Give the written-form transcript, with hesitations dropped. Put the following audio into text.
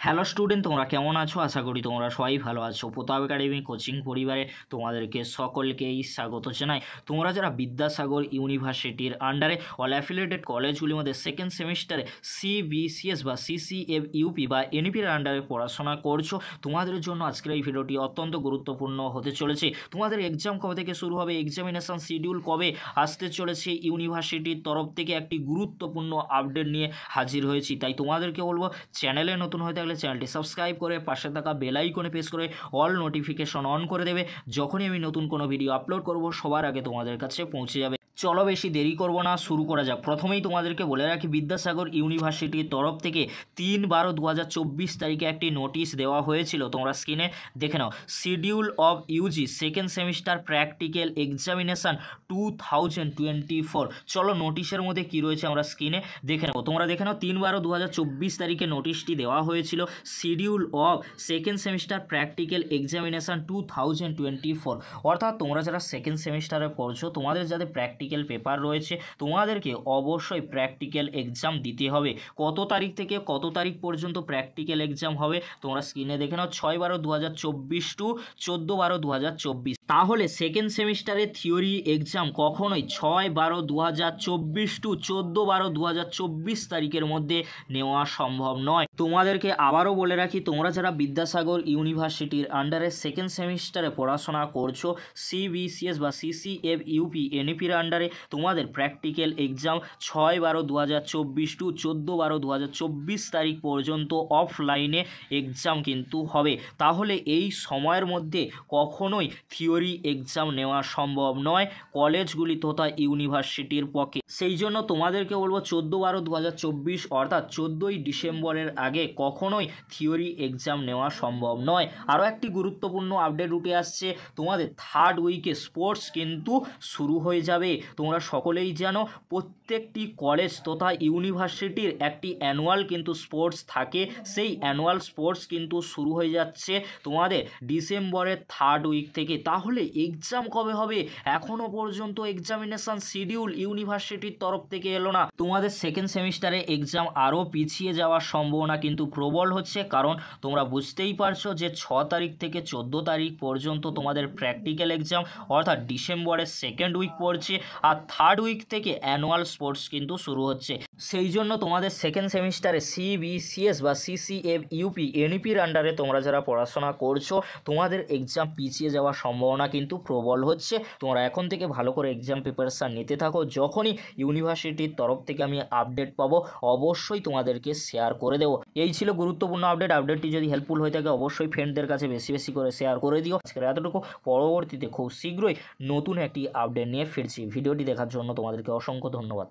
Hello student, তোমরা কেমন আছো? আশা করি তোমরা সবাই ভালো আছো। প্রতাপ একাডেমি কোচিং পরিবারে তোমাদেরকে সকলকেই স্বাগত জানাই। তোমরা যারা বিদ্যাসাগর ইউনিভার্সিটির আন্ডারে অল অ্যাফিলিয়েটেড কলেজগুলির মধ্যে সেকেন্ড সেমিস্টারে সিবিসিএস বা সিসিএফ ইউপি বা এনইপির আন্ডারে পড়াশোনা করছো, তোমাদের জন্য আজকের এই ভিডিওটি অত্যন্ত গুরুত্বপূর্ণ হতে চলেছে। তোমাদের এক্সাম কবে থেকে শুরু হবে, এক্সামিনেশন শিডিউল কবে আসতে চলেছে, ইউনিভার্সিটির তরফ থেকে একটি গুরুত্বপূর্ণ আপডেট নিয়ে হাজির হয়েছি। তাই তোমাদেরকে বলবো, চ্যানেলে নতুন হয়ে থাকলে চ্যানেলটি সাবস্ক্রাইব করে পাশে থাকা বেল আইকনে প্রেস করে অল নোটিফিকেশন অন করে দেবে। যখনই আমি নতুন কোনো ভিডিও আপলোড করব সবার আগে তোমাদের কাছে পৌঁছে যাবে। চলো বেশি দেরি করব না, শুরু করা যাক। প্রথমেই তোমাদেরকে বলে রাখি, বিদ্যাসাগর ইউনিভার্সিটির তরফ থেকে 3/12/2024 তারিখে একটি নোটিশ দেওয়া হয়েছিল। তোমরা স্ক্রিনে দেখে নাও, schedule of UG second semester practical examination 2024। চলো নোটিশের মধ্যে কী রয়েছে আমরা স্ক্রিনে দেখে নেবো। তোমরা দেখে নাও, 3/12/2024 তারিখে নোটিশটি দেওয়া হয়েছিল, schedule of second semester practical examination 2024। অর্থাৎ তোমরা যারা সেকেন্ড সেমিস্টারে পড়ছো, তোমাদের যাদের প্র্যাকটিক্যাল পেপার রয়েছে, তোমাদেরকে অবশ্যই প্র্যাকটিক্যাল এক্সাম দিতে হবে। কত তারিখ থেকে কত তারিখ পর্যন্ত প্র্যাকটিক্যাল এক্সাম হবে তোমরা স্ক্রিনে দেখে নাও, 6/12/2024 টু 14/12/2024। তাহলে সেকেন্ড সেমিস্টারের থিওরি এক্সাম কখনোই 6/12/2024 টু 14/12/2024 তারিখের মধ্যে নেওয়া সম্ভব নয়। তোমাদেরকে আবারও বলে রাখি, তোমরা যারা বিদ্যাসাগর ইউনিভার্সিটির আন্ডারে সেকেন্ড সেমিস্টারে পড়াশোনা করছো, সিবিসিএস বা সিসিএফ ইউপি এনইপির আন্ডারে তোমাদের প্র্যাকটিক্যাল এক্সাম 6/12/2024 টু 14/12/2024 তারিখ পর্যন্ত অফলাইনে এক্সাম কিন্তু হবে। তাহলে এই সময়ের মধ্যে কখনোই থিওরি এক্সাম নেওয়া সম্ভব নয় কলেজগুলি তথা ইউনিভার্সিটির পক্ষে। সেই জন্য তোমাদেরকে বলবো, 14/12/2024 অর্থাৎ 14ই ডিসেম্বরের আগে কখনোই থিওরি এক্সাম নেওয়া সম্ভব নয়। আরও একটি গুরুত্বপূর্ণ আপডেট উঠে আসছে, তোমাদের থার্ড উইকে স্পোর্টস কিন্তু শুরু হয়ে যাবে। তোমরা সকলেই জানো, প্রত্যেকটি কলেজ তথা ইউনিভার্সিটির একটি অ্যানুয়াল কিন্তু স্পোর্টস থাকে। সেই অ্যানুয়াল স্পোর্টস কিন্তু শুরু হয়ে যাচ্ছে তোমাদের ডিসেম্বরের থার্ড উইক থেকে। তাহলে এক্সাম কবে হবে? এখনও পর্যন্ত এক্সামিনেশান শিডিউল ইউনিভার্সিটির তরফ থেকে এলো না। তোমাদের সেকেন্ড সেমিস্টারে এক্সাম আরও পিছিয়ে যাওয়ার সম্ভাবনা কিন্তু প্রবল হচ্ছে, কারণ তোমরা বুঝতেই পারছো যে 6 তারিখ থেকে 14 তারিখ পর্যন্ত তোমাদের প্র্যাকটিক্যাল এক্সাম অর্থাৎ ডিসেম্বরের সেকেন্ড উইক পড়ছে, আর থার্ড উইক থেকে অ্যানুয়াল স্পোর্টস কিন্তু শুরু হচ্ছে। সেই জন্য তোমাদের সেকেন্ড সেমিস্টারে সিবিসিএস বা সিসিএফ ইউপি এনইপির আন্ডারে তোমরা যারা পড়াশোনা করছো, তোমাদের এক্সাম পিছিয়ে যাওয়ার সম্ভাবনা কিন্তু প্রবল হচ্ছে। তোমরা এখন থেকে ভালো করে এক্সাম প্রিপারেশান নিতে থাকো। যখনই ইউনিভার্সিটির তরফ থেকে আমি আপডেট পাবো অবশ্যই তোমাদেরকে শেয়ার করে দেবো। এই ছিল গুরুত্বপূর্ণ আপডেটটি যদি হেল্পফুল হয়ে থাকে অবশ্যই ফ্রেন্ডদের কাছে বেশি বেশি করে শেয়ার করে দিও। আজকের এতটুকু, পরবর্তীতে খুব শীঘ্রই নতুন একটি আপডেট নিয়ে ফিরছি। ভিডিওটি দেখার জন্য তোমাদেরকে অসংখ্য ধন্যবাদ।